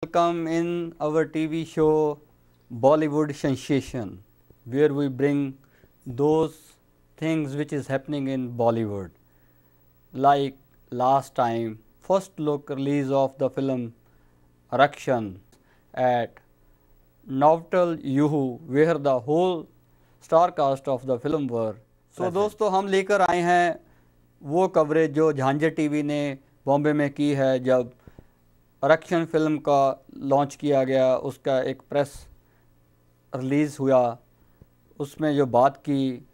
Welcome in our TV show Bollywood Sensation, where we bring those things which is happening in Bollywood. Like last time, first look release of the film Rakshan at Novtal Yuhu, where the whole star cast of the film were. So दोस्तों हम लेकर आए हैं वो coverage जो झांझर TV ने बॉम्बे में की है जब रक्षण फिल्म का लॉन्च किया गया, उसका एक प्रेस रिलीज़ हुआ, उसमें जो बात की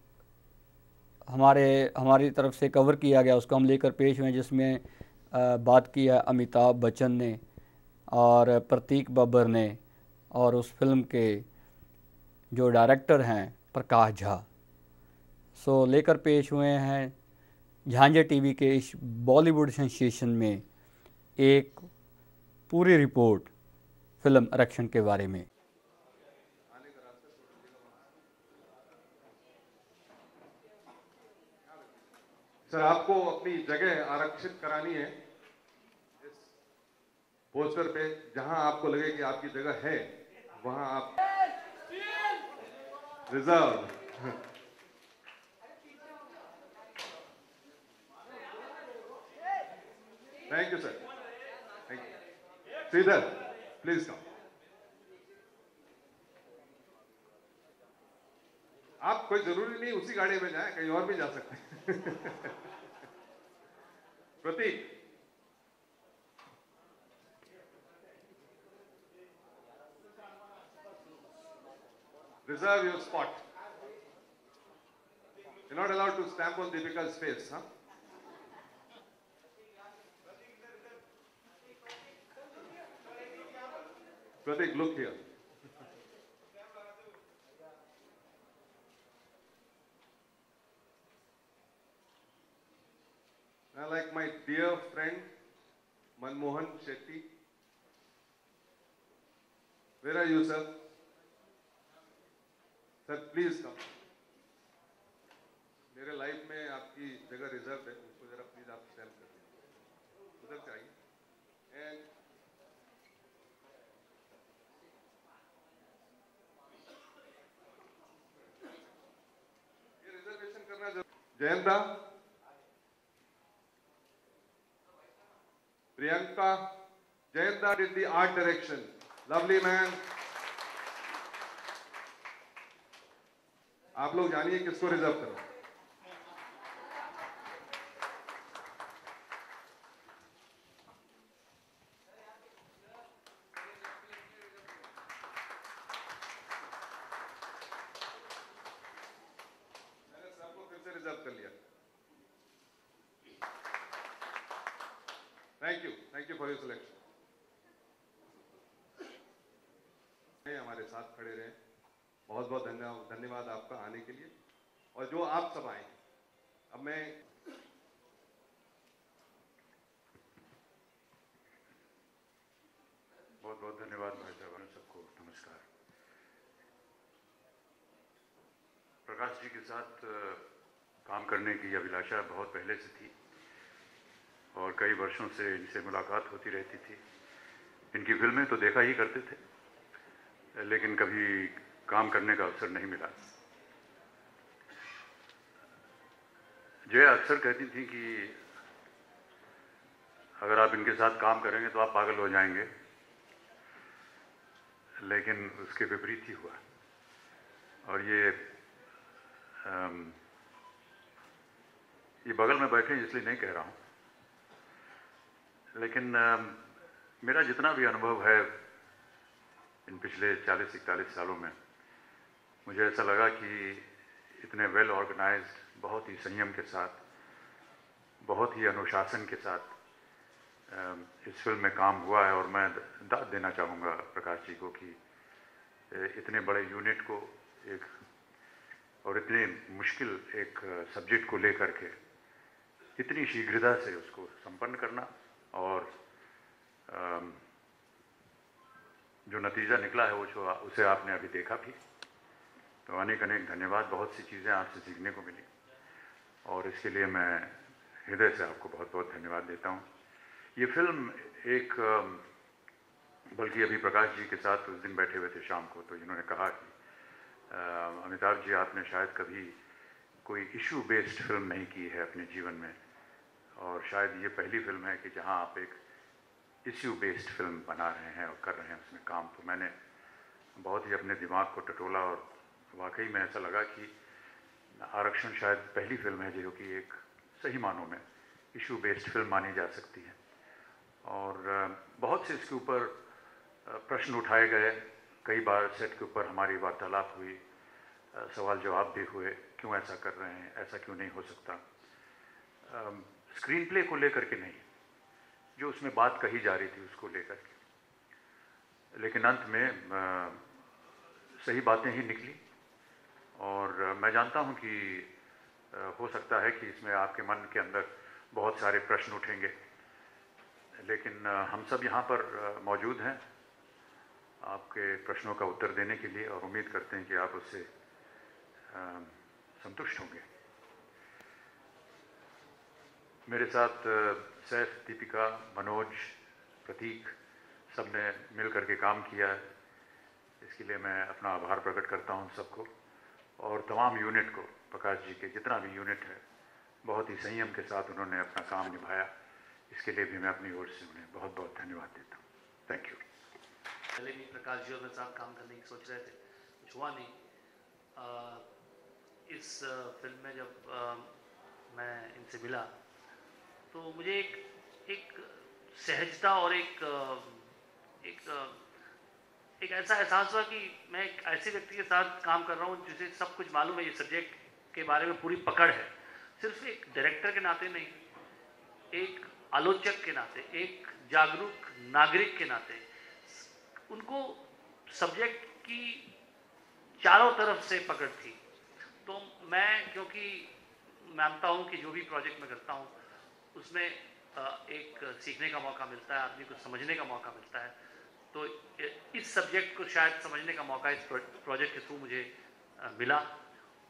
हमारी तरफ से कवर किया गया उसको हम लेकर पेश हुए, जिसमें बात की है अमिताभ बच्चन ने और प्रतीक बब्बर ने और उस फिल्म के जो डायरेक्टर हैं प्रकाश झा। सो लेकर पेश हुए हैं झांझर टीवी के इस बॉलीवुड सेंसेशन में एक पूरी रिपोर्ट फिल्म रक्षण के बारे में। सर, आपको अपनी जगह आरक्षित करानी है इस पोस्टर पे। जहां आपको लगे कि आपकी जगह है वहां आप reserve. Thank you sir, thank you. Sridhar please come. आप कोई जरूरी नहीं उसी गाड़ी में जाए, कहीं और भी जा सकते हैं। प्रतीक, reserve your spot. You're not allowed to stamp on Deepika's face, huh? Pratik, look here. I like my dear friend Manmohan Shetty. Where are you, sir? Sir, please come. मेरे लाइफ में आपकी जगह रिजर्व है, उसको जरा please आप stamp कर दीजिए। उधर से आइए। एंड ये रिजर्वेशन करना जरूरी। Jayanta, Priyanka, Jayanta did the art direction. Lovely man. आप लोग जानिए किसको रिजर्व करो। मैंने सबको फिर से रिजर्व कर लिया। Thank you for your selection. हमारे साथ खड़े रहे, बहुत बहुत धन्यवाद आपका आने के लिए, और जो आप सब आए। अब मैं बहुत बहुत धन्यवाद भाई साहब, सबको नमस्कार। प्रकाश जी के साथ काम करने की अभिलाषा बहुत पहले से थी और कई वर्षों से इनसे मुलाकात होती रहती थी। इनकी फिल्में तो देखा ही करते थे, लेकिन कभी काम करने का अवसर नहीं मिला। जया अक्सर कहती थी कि अगर आप इनके साथ काम करेंगे तो आप पागल हो जाएंगे, लेकिन उसके विपरीत ही हुआ। और ये बगल में बैठे हैं इसलिए नहीं कह रहा हूँ, लेकिन मेरा जितना भी अनुभव है इन पिछले 40-41 सालों में, मुझे ऐसा लगा कि इतने वेल ऑर्गेनाइज्ड, बहुत ही संयम के साथ, बहुत ही अनुशासन के साथ इस फिल्म में काम हुआ है। और मैं दाद देना चाहूँगा प्रकाश जी को कि इतने बड़े यूनिट को एक और इतने मुश्किल एक सब्जेक्ट को लेकर के इतनी शीघ्रता से उसको संपन्न करना, और जो नतीजा निकला है वो उसे आपने अभी देखा भी। तो अनेक अनेक धन्यवाद, बहुत सी चीज़ें आपसे सीखने को मिली और इसके लिए मैं हृदय से आपको बहुत बहुत धन्यवाद देता हूँ। ये फिल्म एक बल्कि अभी प्रकाश जी के साथ उस दिन बैठे हुए थे शाम को, तो इन्होंने कहा कि अमिताभ जी, आपने शायद कभी कोई इशू बेस्ड फिल्म नहीं की है अपने जीवन में, और शायद ये पहली फिल्म है कि जहां आप एक इश्यू बेस्ड फिल्म बना रहे हैं और कर रहे हैं उसमें काम। तो मैंने बहुत ही अपने दिमाग को टटोला और वाकई में ऐसा लगा कि आरक्षण शायद पहली फिल्म है जो कि एक सही मानों में इशू बेस्ड फिल्म मानी जा सकती है। और बहुत से इसके ऊपर प्रश्न उठाए गए, कई बार सेट के ऊपर हमारी वार्तालाप हुई, सवाल जवाब भी हुए, क्यों ऐसा कर रहे हैं, ऐसा क्यों नहीं हो सकता। स्क्रीन प्ले को लेकर के नहीं, जो उसमें बात कही जा रही थी उसको लेकर के, लेकिन अंत में सही बातें ही निकली। और मैं जानता हूं कि हो सकता है कि इसमें आपके मन के अंदर बहुत सारे प्रश्न उठेंगे, लेकिन हम सब यहाँ पर मौजूद हैं आपके प्रश्नों का उत्तर देने के लिए, और उम्मीद करते हैं कि आप उससे संतुष्ट होंगे। मेरे साथ सैफ, दीपिका, मनोज, प्रतीक सब ने मिल करके काम किया है, इसके लिए मैं अपना आभार प्रकट करता हूं सबको। और तमाम यूनिट को, प्रकाश जी के जितना भी यूनिट है, बहुत ही संयम के साथ उन्होंने अपना काम निभाया, इसके लिए भी मैं अपनी ओर से उन्हें बहुत बहुत धन्यवाद देता हूँ। Thank you. पहले भी प्रकाश जी और मेरे साथ काम करने की सोच रहे थे, कुछ हुआ नहीं। इस फिल्म में जब मैं इनसे मिला तो मुझे एक सहजता और एक ऐसा एहसास हुआ कि मैं एक ऐसे व्यक्ति के साथ काम कर रहा हूँ जिसे सब कुछ मालूम है, ये सब्जेक्ट के बारे में पूरी पकड़ है। सिर्फ एक डायरेक्टर के नाते नहीं, एक आलोचक के नाते, एक जागरूक नागरिक के नाते, उनको सब्जेक्ट की चारों तरफ से पकड़ थी। तो मैं, क्योंकि मानता हूँ कि जो भी प्रोजेक्ट मैं करता हूँ उसमें एक सीखने का मौका मिलता है, आदमी को समझने का मौका मिलता है, तो इस सब्जेक्ट को शायद समझने का मौका इस प्रोजेक्ट के थ्रू मुझे मिला।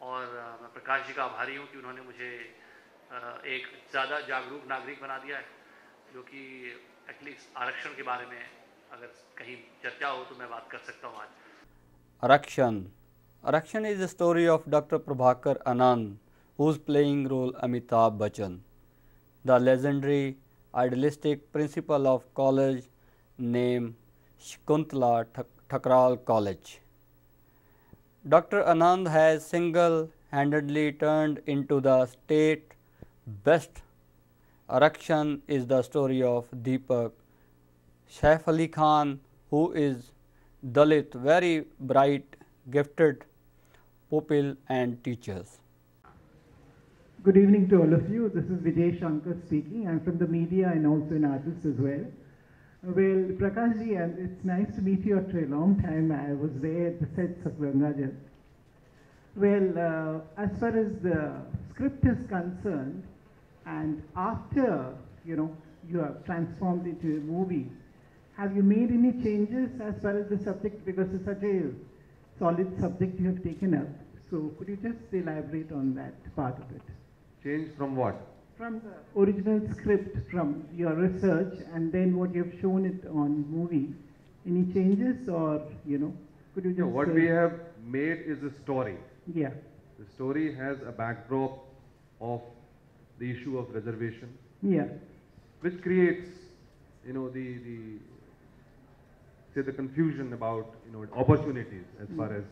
और मैं प्रकाश जी का आभारी हूँ कि उन्होंने मुझे एक ज़्यादा जागरूक नागरिक बना दिया है, जो कि एटलीस्ट आरक्षण के बारे में अगर कहीं चर्चा हो तो मैं बात कर सकता हूँ आज। Arakshan. Arakshan is the story of Dr. Prabhakar Anand, who is playing role Amitabh Bachchan, the legendary idealistic principal of college named Shakuntala Thakral College. Dr. Anand has single-handedly turned into the state best. Arakshan is the story of Deepak, Saif Ali Khan, who is Dalit, very bright, gifted pupil and teachers. Good evening to all of you. This is Vijay Shankar speaking. I'm from the media and also an artist as well. Well, Prakash ji, it's nice to meet you after a long time. I was there at the sets of Gangajal. Well, as far as the script is concerned, and after, you have transformed into a movie, have you made any changes as far as the subject, because it's such a solid subject you have taken up. So could you just elaborate on that part of it? Change from what? From the original script, from your research, and then what you have shown it on movie. Any changes, or, could you just What we have made is a story. Yeah. The story has a backdrop of the issue of reservation. Yeah. Which creates, the confusion about, opportunities as far as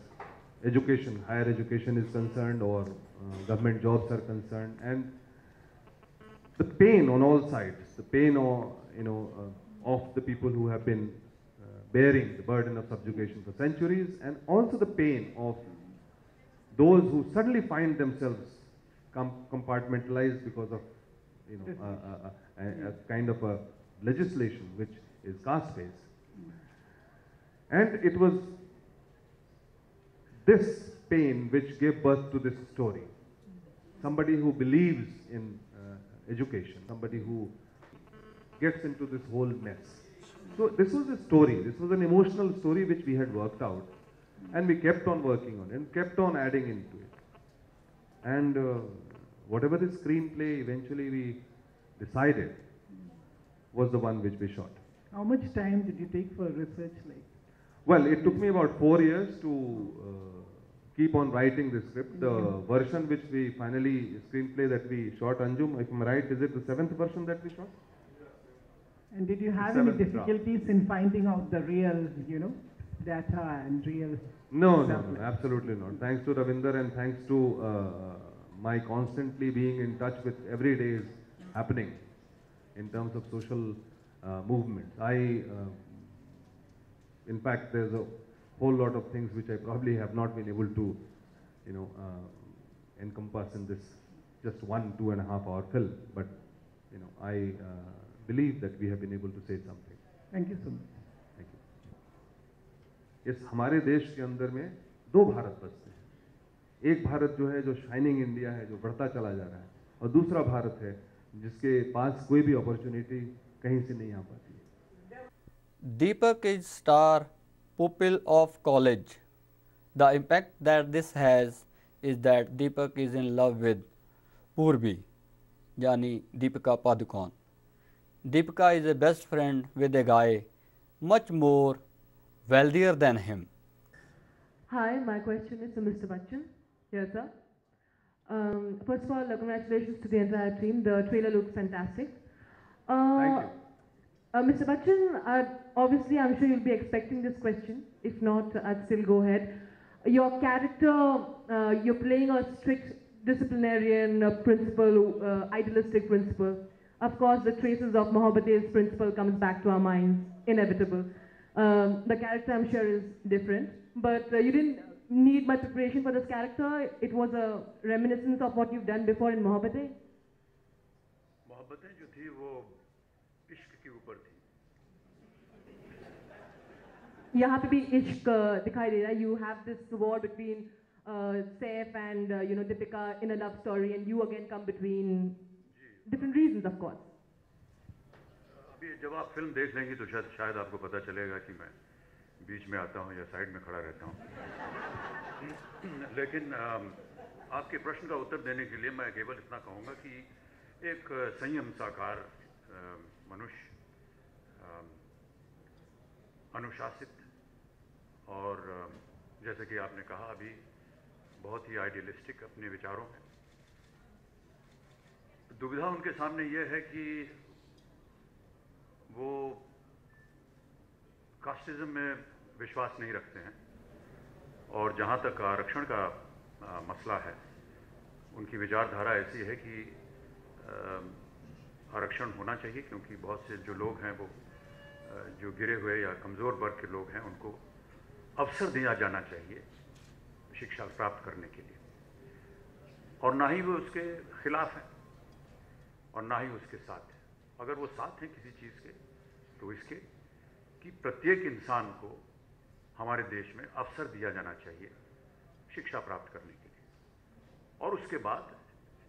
education, higher education is concerned, or government jobs are concerned, and the pain on all sides, the pain of, of the people who have been bearing the burden of subjugation for centuries, and also the pain of those who suddenly find themselves compartmentalized because of, a kind of a legislation which is caste-based. And it was this pain which gave birth to this story. Somebody who believes in education, somebody who gets into this whole mess. So this was a story, this was an emotional story which we had worked out, and we kept on working on it and kept on adding into it. And whatever the screenplay eventually we decided was the one which we shot. How much time did you take for research? Like, Well, it took me about 4 years to keep on writing the script. The version which we finally, screenplay that we shot, Anjum, if I'm right, is it the 7th version that we shot? and did you have any Seventh draft. difficulties in finding out the real, data and real? No, Exactly. absolutely not. Thanks to Ravinder and thanks to my constantly being in touch with every day's happening in terms of social movements. In fact, there's a whole lot of things which I probably have not been able to, encompass in this just 1.5 hour film. But, I believe that we have been able to say something. Thank you so much. Thank you. इस हमारे देश के अंदर में 2 भारत बसते हैं। एक भारत जो है, जो शाइनिंग इंडिया है, जो बढ़ता चला जा रहा है, और दूसरा भारत है जिसके पास कोई भी अपॉर्चुनिटी कहीं से नहीं आ पाती है। Deepak is star pupil of college. The impact that this has is that Deepak is in love with Purvi, yani Deepika Padukone. Deepika is a best friend with a guy much more wealthier than him. Hi, my question is to Mr. Bachchan. Yes, sir. First of all, congratulations to the entire team. The trailer looks fantastic. Thank you. Mr. Bachchan, obviously I'm sure you'll be expecting this question. If not, I'd still go ahead. Your character, you're playing a strict disciplinarian principal, idealistic principal. Of course, the traces of Mohabbate's principle comes back to our minds, inevitable. The character, I'm sure, is different, but you didn't need much preparation for this character. It was a reminiscence of what you've done before in Mohabbatein. Mohabbatein जो थी वो इश्क के ऊपर थी। यहाँ पे भी इश्क दिखाई दे रहा है. You have this war between Saif and Deepika in a love story, and you again come between different reasons, of course. अभी जब आप फिल्म देख लेंगी तो शायद आपको पता चलेगा कि मैं बीच में आता हूँ या साइड में खड़ा रहता हूँ। लेकिन आपके प्रश्न का उत्तर देने के लिए मैं केवल इतना कहूँगा कि एक संयम साकार मनुष्य, अनुशासित और जैसे कि आपने कहा अभी बहुत ही आइडियलिस्टिक अपने विचारों में। दुविधा उनके सामने यह है कि वो कास्टिज्म में विश्वास नहीं रखते हैं और जहाँ तक आरक्षण का मसला है, उनकी विचारधारा ऐसी है कि आरक्षण होना चाहिए क्योंकि बहुत से जो लोग हैं वो जो गिरे हुए या कमज़ोर वर्ग के लोग हैं उनको अवसर दिया जाना चाहिए शिक्षा प्राप्त करने के लिए, और ना ही वो उसके खिलाफ हैं और ना ही उसके साथ है। अगर वो साथ हैं किसी चीज़ के तो इसके कि प्रत्येक इंसान को हमारे देश में अवसर दिया जाना चाहिए शिक्षा प्राप्त करने के लिए, और उसके बाद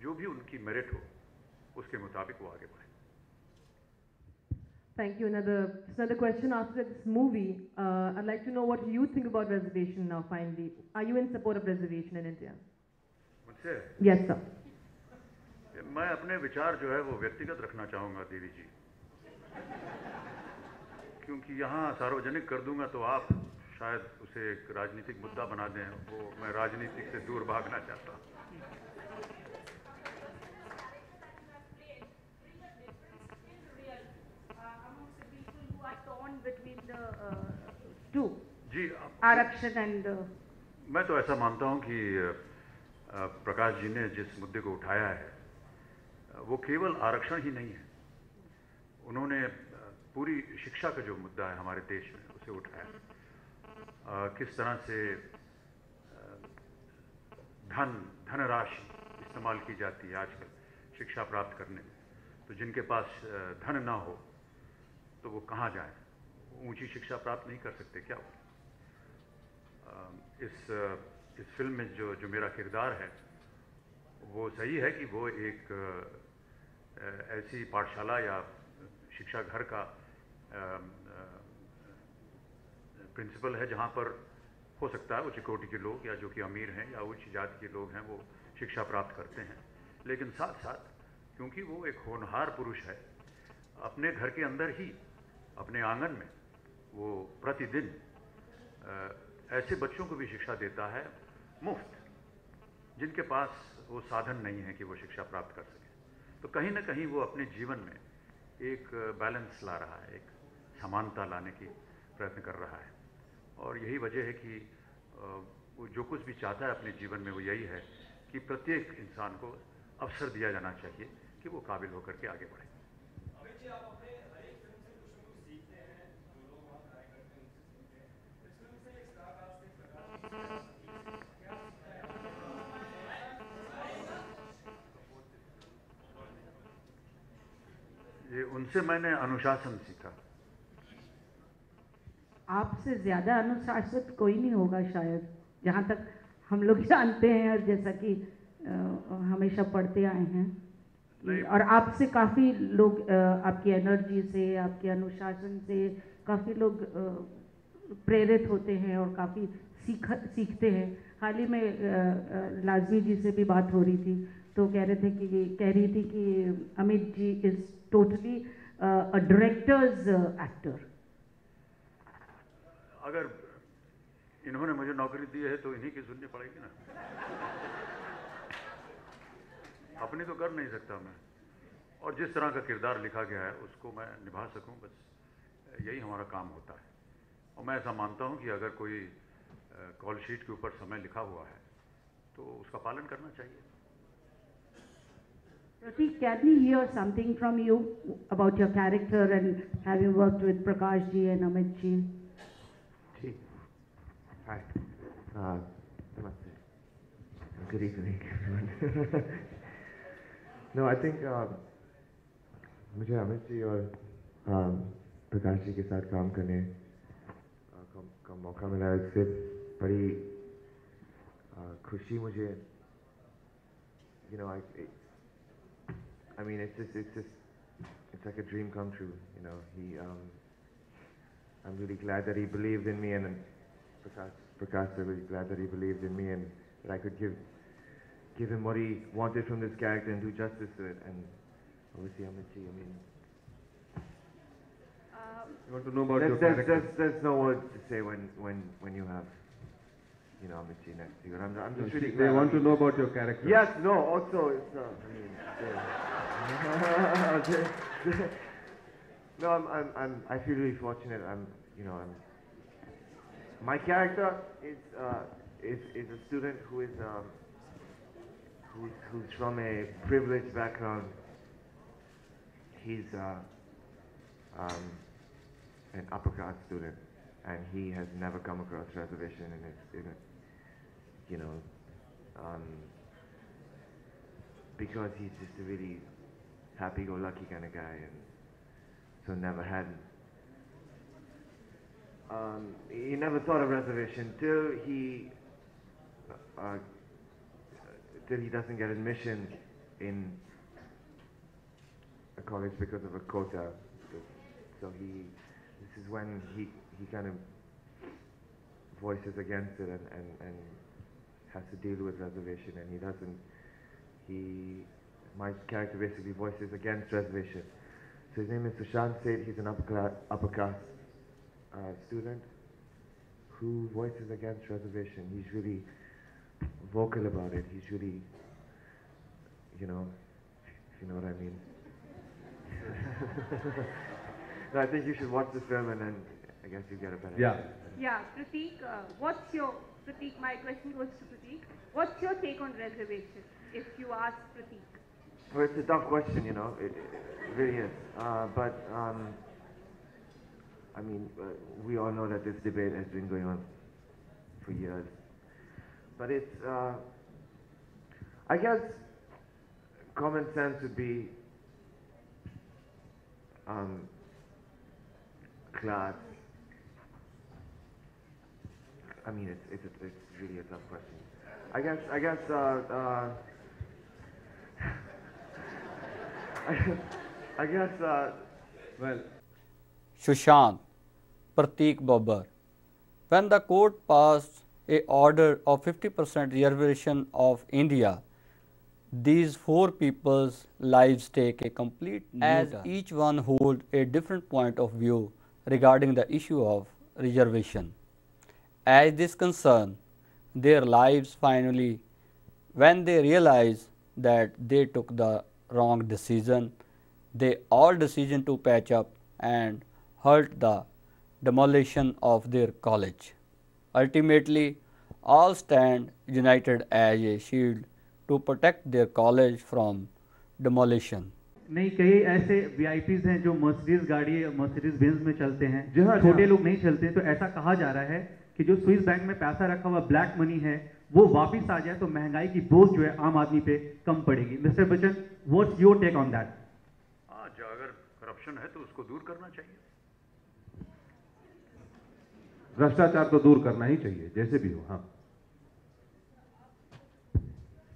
जो भी उनकी मेरिट हो उसके मुताबिक वो आगे बढ़े। Thank you. Another question after this movie. I'd like to know what you think about reservation now. Finally, are you in support of reservation in India? मुझसे Yes, sir. मैं अपने विचार जो है वो व्यक्तिगत रखना चाहूँगा देवी जी, क्योंकि यहाँ सार्वजनिक कर दूंगा तो आप शायद उसे एक राजनीतिक मुद्दा बना दें। वो मैं राजनीतिक से दूर भागना चाहता हूँ। जी आरक्षण एंड मैं तो ऐसा मानता हूँ कि प्रकाश जी ने जिस मुद्दे को उठाया है वो केवल आरक्षण ही नहीं है, उन्होंने पूरी शिक्षा का जो मुद्दा है हमारे देश में उसे उठाया। किस तरह से धनराशि इस्तेमाल की जाती है आजकल शिक्षा प्राप्त करने में, तो जिनके पास धन ना हो तो वो कहाँ जाए, ऊंची शिक्षा प्राप्त नहीं कर सकते क्या? इस फिल्म में जो मेरा किरदार है वो सही है कि वो एक ऐसी पाठशाला या शिक्षा घर का प्रिंसिपल है जहाँ पर हो सकता है उच्च कोटि के लोग या जो कि अमीर हैं या उच्च जाति के लोग हैं वो शिक्षा प्राप्त करते हैं, लेकिन साथ साथ क्योंकि वो एक होनहार पुरुष है अपने घर के अंदर ही अपने आंगन में वो प्रतिदिन ऐसे बच्चों को भी शिक्षा देता है मुफ्त, जिनके पास वो साधन नहीं है कि वो शिक्षा प्राप्त कर सके। तो कहीं ना कहीं वो अपने जीवन में एक बैलेंस ला रहा है, एक समानता लाने की प्रयत्न कर रहा है। और यही वजह है कि वो जो कुछ भी चाहता है अपने जीवन में वो यही है कि प्रत्येक इंसान को अवसर दिया जाना चाहिए कि वो काबिल होकर के आगे बढ़े। ये उनसे मैंने अनुशासन सीखा। आपसे ज़्यादा अनुशासित कोई नहीं होगा शायद, जहाँ तक हम लोग जानते हैं और जैसा कि हमेशा पढ़ते आए हैं। और आपसे काफ़ी लोग आपकी एनर्जी से, आपके अनुशासन से काफ़ी लोग प्रेरित होते हैं और काफ़ी सीखते हैं। हाल ही में लाजमी जी से भी बात हो रही थी, तो कह रही थी कि Amit ji is totally a directors actor. अगर इन्होंने मुझे नौकरी दी है तो इन्हीं की सुननी पड़ेगी ना। अपनी तो कर नहीं सकता मैं, और जिस तरह का किरदार लिखा गया है उसको मैं निभा सकूं, बस यही हमारा काम होता है। और मैं ऐसा मानता हूं कि अगर कोई कॉल शीट के ऊपर समय लिखा हुआ है तो उसका पालन करना चाहिए। Pratik, can we hear something from you about your character and having worked with Prakash ji and Amit ji? Hi. Namaste. Good evening, everyone. No, I think मुझे अमित जी और प्रकाश जी के साथ काम करने का मौका मिला, इससे बड़ी खुशी मुझे, you know, I mean, it's like a dream come true, you know. I'm really glad that he believed in me, and Prakash, I'm really glad that he believed in me and that I could give him what he wanted from this character and do justice to it. And obviously, Amit ji, I mean, You want to know about your character? there's no words to say when you have, you know, Amit ji next to you. And I'm just really glad. They want to know about your character. Yes, no, also, it's not, I mean, no, I feel really fortunate. My character is a student who is who's from a privileged background. He's an upper caste student, and he has never come across reservation because he's just a really happy-go-lucky kind of guy, and so never had. He never thought of reservation till he doesn't get admission in a college because of a quota. So this is when he kind of voices against it and has to deal with reservation, and he doesn't. My character basically voices against reservation. So his name is Sushant Seth. He's an upper caste student who voices against reservation. He's really vocal about it. He's really, you know, if you know what I mean. No, I think you should watch the film and then I guess you get a better idea. Yeah, Pratik, Pratik, my question goes to Pratik. What's your take on reservation, if you ask Pratik? Well, it's a tough question, you know, it really is. But, I mean, we all know that this debate has been going on for years. But it's, I guess, common sense would be class. I mean, it's really a tough question. I guess, Well, Sushant, Pratik Babbar. When the court passed a order of 50% reservation of India, these four people's lives take a complete new turn, as each one hold a different point of view regarding the issue of reservation. As this concerned their lives finally, when they realize that they took the wrong decision, they all decision to patch up and halt the demolition of their college. Ultimately, all stand united as a shield to protect their college from demolition. नहीं, कई ऐसे VIPs हैं जो Mercedes गाड़ी Mercedes Benz में चलते हैं, जी हाँ, छोटे लोग नहीं चलते। तो ऐसा कहा जा रहा है कि जो स्विस बैंक में पैसा रखा हुआ ब्लैक मनी है वो वापस आ जाए तो महंगाई की बोझ जो है आम आदमी पे कम पड़ेगी। Mister Bachchan, what's your take on that? हाँ, अगर करप्शन है तो उसको दूर करना चाहिए। भ्रष्टाचार तो दूर करना ही चाहिए, जैसे भी हो। हाँ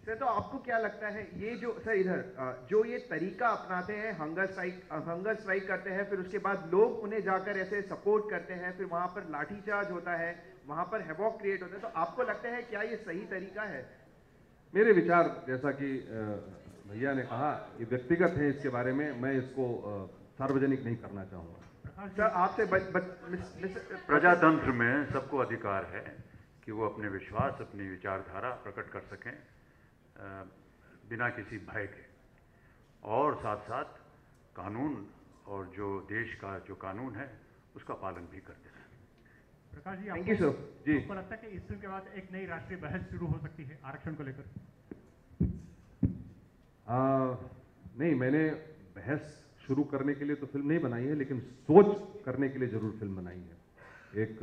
सर, तो आपको क्या लगता है ये जो सर इधर जो ये तरीका अपनाते हैं, हंगर स्ट्राइक करते हैं, फिर उसके बाद लोग उन्हें जाकर ऐसे सपोर्ट करते हैं, फिर वहां पर लाठीचार्ज होता है, वहां पर हैवॉक क्रिएट होता है, तो आपको लगता है क्या ये सही तरीका है? मेरे विचार, जैसा कि भैया ने कहा, ये व्यक्तिगत है, इसके बारे में मैं इसको सार्वजनिक नहीं करना चाहूँगा। सर, आपसे प्रजातंत्र में सबको अधिकार है कि वो अपने विश्वास, अपनी विचारधारा प्रकट कर सकें बिना किसी भय के, और साथ साथ कानून और जो देश का जो कानून है उसका पालन भी करते हैं। Prakash ji, thank you sir. जी, आपको लगता है कि इस फिल्म के बाद एक नई राष्ट्रीय बहस शुरू हो सकती है आरक्षण को लेकर? नहीं, मैंने बहस शुरू करने के लिए तो फिल्म नहीं बनाई है, लेकिन सोच करने के लिए जरूर फिल्म बनाई है। एक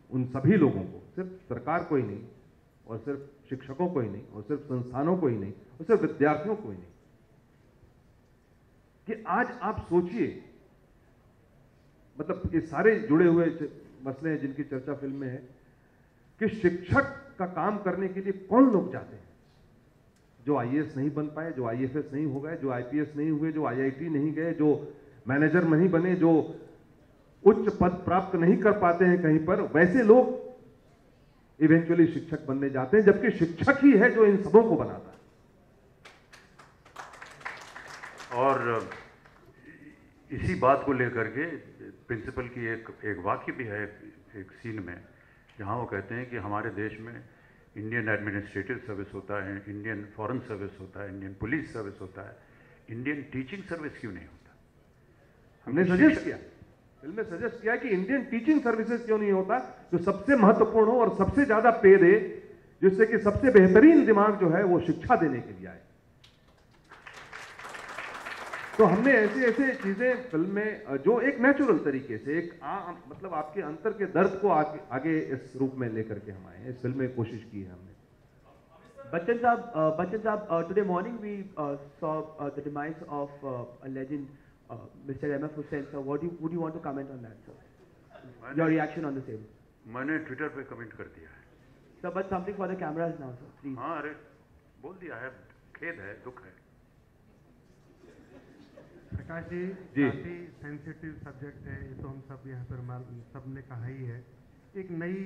उन सभी लोगों को, सिर्फ सरकार को ही नहीं, और सिर्फ शिक्षकों को ही नहीं, और सिर्फ संस्थानों को ही नहीं, और सिर्फ विद्यार्थियों को ही नहीं, कि आज आप सोचिए, मतलब ये सारे जुड़े हुए मसले हैं जिनकी चर्चा फिल्म में है, कि शिक्षक का काम करने के लिए कौन लोग जाते हैं? जो आईएएस नहीं बन पाए, जो आईएफएस नहीं हो गए, जो आईपीएस नहीं हुए, जो आईआईटी नहीं गए, जो मैनेजर नहीं बने, जो उच्च पद प्राप्त नहीं कर पाते हैं कहीं पर, वैसे लोग इवेंचुअली शिक्षक बनने जाते हैं, जबकि शिक्षक ही है जो इन सबों को बनाता है। और इसी बात को लेकर के प्रिंसिपल की एक वाक्य भी है एक सीन में, जहां वो कहते हैं कि हमारे देश में इंडियन एडमिनिस्ट्रेटिव सर्विस होता है, इंडियन फॉरेन सर्विस होता है, इंडियन पुलिस सर्विस होता है, इंडियन टीचिंग सर्विस क्यों नहीं होता? हमने सजेस्ट किया, फिल्म में सजेस्ट किया कि इंडियन टीचिंग सर्विसेज क्यों नहीं होता, जो सबसे महत्वपूर्ण हो और सबसे ज्यादा पे दे, जिससे कि सबसे बेहतरीन दिमाग जो है वो शिक्षा देने के लिए आए। तो हमने ऐसे ऐसे चीजें फिल्म में जो एक नेचुरल तरीके से एक मतलब आपके अंतर के दर्द को आगे इस रूप में लेकर के हम आए, इस फिल्म में कोशिश की है हमने। बच्चन साहब, today morning we saw the demise of a legend Mr. M.F. Hussain, sir, would you want to comment on that, sir? Your reaction on the same? मैंने ट्विटर पे कमेंट कर दिया है। Sir, but something for the cameras now, sir, please. हाँ, अरे बोल दिया है, खेद है, दुख है। प्रकाश जी, काफी सेंसिटिव सब्जेक्ट है, ये तो हम सब यहाँ पर सब ने कहा ही है। एक नई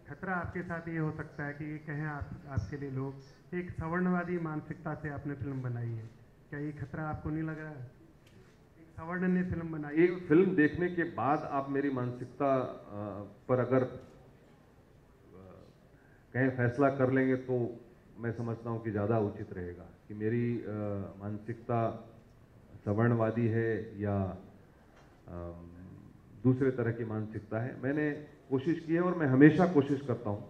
खतरा आपके साथ ये हो सकता है कि ये कहें आपके लिए लोग, एक सवर्णवादी मानसिकता से आपने फिल्म बनाई है, क्या ये खतरा आपको नहीं लग रहा है? सवर्ण ने फिल्म बनाई, एक फिल्म देखने के बाद आप मेरी मानसिकता पर अगर कहीं फैसला कर लेंगे तो मैं समझता हूं कि ज़्यादा उचित रहेगा कि मेरी मानसिकता सवर्णवादी है या दूसरे तरह की मानसिकता है। मैंने कोशिश की है और मैं हमेशा कोशिश करता हूं,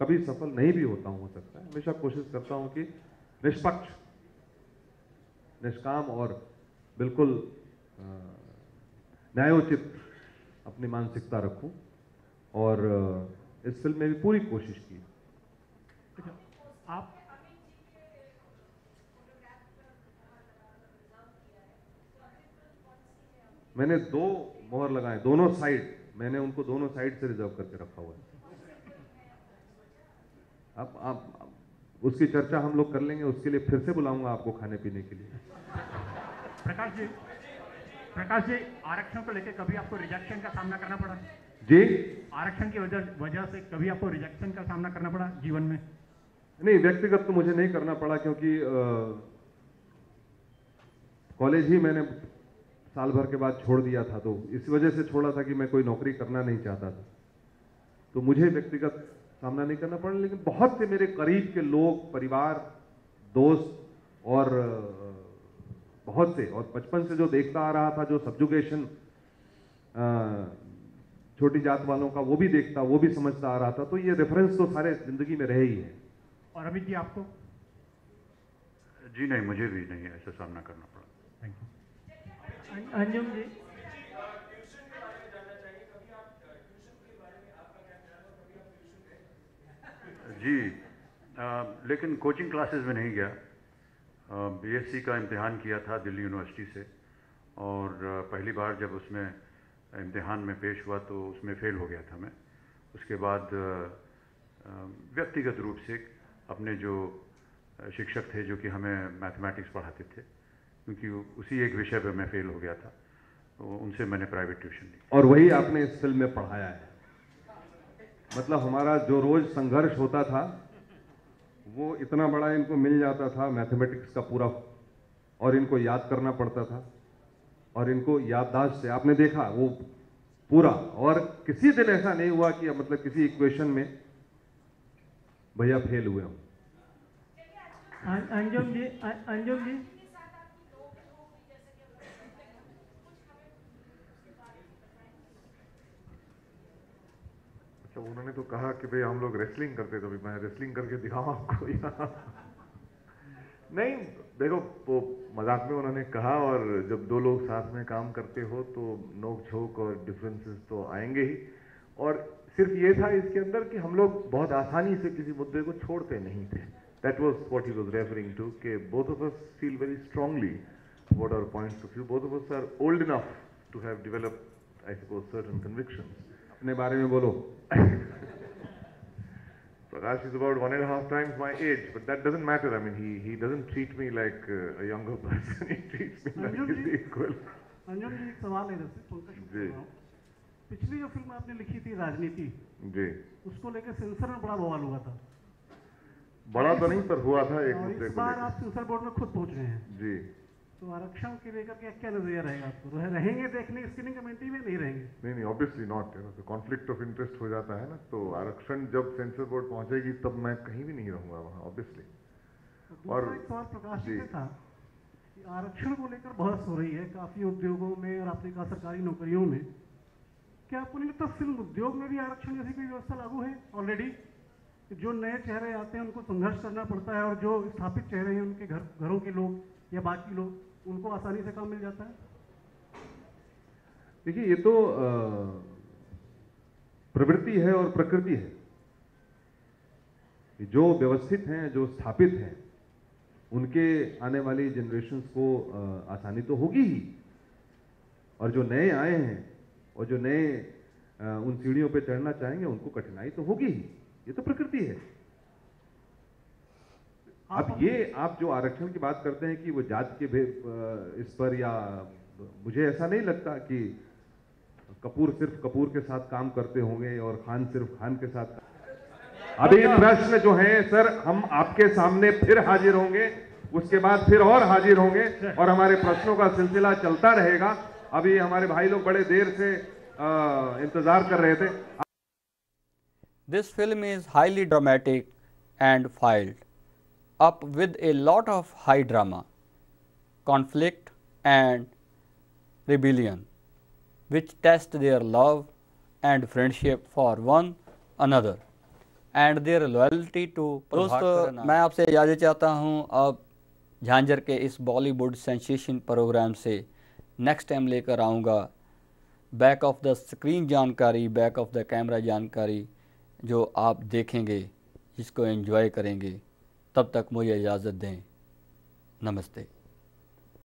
कभी सफल नहीं भी होता हूं, हो सकता है, हमेशा कोशिश करता हूं कि निष्पक्ष, निष्काम और बिल्कुल न्यायोचित अपनी मानसिकता रखूं, और इस फिल्म में भी पूरी कोशिश की। आप मैंने 2 मोहर लगाए, दोनों साइड, मैंने उनको दोनों साइड से रिजर्व करके रखा हुआ है। अब आप उसकी चर्चा हम लोग कर लेंगे, उसके लिए फिर से बुलाऊंगा आपको खाने पीने के लिए। प्रकाश जी, आरक्षण को लेकर कभी आपको रिजेक्शन का सामना करना पड़ा? जी, आरक्षण की वजह से कभी आपको रिजेक्शन का सामना करना पड़ा जीवन में? नहीं, व्यक्तिगत तो मुझे नहीं करना पड़ा, क्योंकि कॉलेज ही मैंने साल भर के बाद छोड़ दिया था, तो इस वजह से छोड़ा था कि मैं कोई नौकरी करना नहीं चाहता था, तो मुझे व्यक्तिगत सामना नहीं करना पड़ा। लेकिन बहुत से मेरे करीब के लोग, परिवार, दोस्त और बहुत से, और बचपन से जो देखता आ रहा था, जो सब्जुगेशन छोटी जात वालों का, वो भी देखता, वो भी समझता आ रहा था, तो ये रेफरेंस तो सारे जिंदगी में रहे ही है। और अमित जी आपको? जी नहीं, मुझे भी नहीं ऐसा सामना करना पड़ा। Thank you. अंजुम जी, जी लेकिन कोचिंग क्लासेस में नहीं गया। बीएससी का इम्तिहान किया था दिल्ली यूनिवर्सिटी से, और पहली बार जब उसमें इम्तिहान में पेश हुआ तो उसमें फ़ेल हो गया था मैं। उसके बाद व्यक्तिगत रूप से अपने जो शिक्षक थे जो कि हमें मैथमेटिक्स पढ़ाते थे, क्योंकि उसी एक विषय पे मैं फ़ेल हो गया था, तो उनसे मैंने प्राइवेट ट्यूशन ली। और वही आपने इस फिल्म में पढ़ाया है। मतलब हमारा जो रोज़ संघर्ष होता था वो इतना बड़ा इनको मिल जाता था मैथमेटिक्स का पूरा, और इनको याद करना पड़ता था, और इनको याददाश्त से आपने देखा वो पूरा, और किसी दिन ऐसा नहीं हुआ कि मतलब किसी इक्वेशन में भैया फेल हुए हों। अंजुम जी, अंजुम जी, अच्छा, उन्होंने तो कहा कि भाई हम लोग रेसलिंग करते, तो मैं रेसलिंग करके दिखाऊं आपको यहाँ। नहीं, देखो वो मजाक में उन्होंने कहा, और जब दो लोग साथ में काम करते हो तो नोक झोंक और डिफरेंसेस तो आएंगे ही। और सिर्फ ये था इसके अंदर कि हम लोग बहुत आसानी से किसी मुद्दे को छोड़ते नहीं थे। That was what he was referring to, कि both of us feel very strongly what our points of view, both of us are old enough to have developed I suppose certain convictions. अपने बारे में बोलो। Prakash is about 1.5 times my age, but that doesn't matter. I mean, he doesn't treat me like a younger person. He treats me like he's equal. Anjum जी, एक सवाल है जैसे पंकज जी, पिछली जो फिल्म आपने लिखी थी राजनीति जी, उसको लेकर सेंसर में बड़ा बवाल हुआ था। बड़ा तो नहीं पर हुआ था एक मुद्दे इस को बार लेकर। आप सेंसर बोर्ड में खुद पहुंच रहे हैं जी, तो आरक्षण के लेकर के क्या नजरिया रहेगा आपको? रहेंगे देखने स्क्रीनिंग कमेटी में? नहीं रहेंगे? नहीं, ऑब्वियसली नॉट। तो कॉन्फ्लिक्ट ऑफ इंटरेस्ट हो जाता है ना, तो आरक्षण जब सेंसर बोर्ड पहुंचेगी तब मैं कहीं भी नहीं रहूंगा वहाँ, ऑब्वियसली। और एक सवाल प्रकाश जी से था कि आरक्षण को लेकर बहस हो रही है काफी उद्योगों में, और आपने कहा सरकारी नौकरियों में। क्या आपको नहीं लगता फिल्म उद्योग में भी आरक्षण जैसी कोई व्यवस्था लागू है ऑलरेडी? जो नए चेहरे आते हैं उनको संघर्ष करना पड़ता है, और जो स्थापित चेहरे हैं उनके घरों के लोग या बाकी लोग, उनको आसानी से काम मिल जाता है। देखिए, ये तो प्रवृत्ति है और प्रकृति है। जो व्यवस्थित हैं, जो स्थापित हैं, उनके आने वाली जनरेशन्स को आसानी तो होगी ही, और जो नए आए हैं और जो नए उन सीढ़ियों पे चढ़ना चाहेंगे उनको कठिनाई तो होगी ही। ये तो प्रकृति है। अब ये आप जो आरक्षण की बात करते हैं कि वो जात के इस पर, या मुझे ऐसा नहीं लगता कि कपूर सिर्फ कपूर के साथ काम करते होंगे और खान सिर्फ खान के साथ। अभी प्रश्न जो हैं सर, हम आपके सामने फिर हाजिर होंगे, उसके बाद फिर और हाजिर होंगे, और हमारे प्रश्नों का सिलसिला चलता रहेगा। अभी हमारे भाई लोग बड़े देर से इंतजार कर रहे थे। This film is highly dramatic and filed up with a lot of high drama, conflict and rebellion, which test their love and friendship for one another and their loyalty to दोस्तों, मैं आपसे इजाज़त चाहता हूँ। अब झांझर के इस बॉलीवुड सेंसेशन प्रोग्राम से नेक्स्ट टाइम लेकर आऊँगा बैक ऑफ द स्क्रीन जानकारी, बैक ऑफ द कैमरा जानकारी, जो आप देखेंगे, जिसको एंजॉय करेंगे। तब तक मुझे इजाज़त दें। नमस्ते।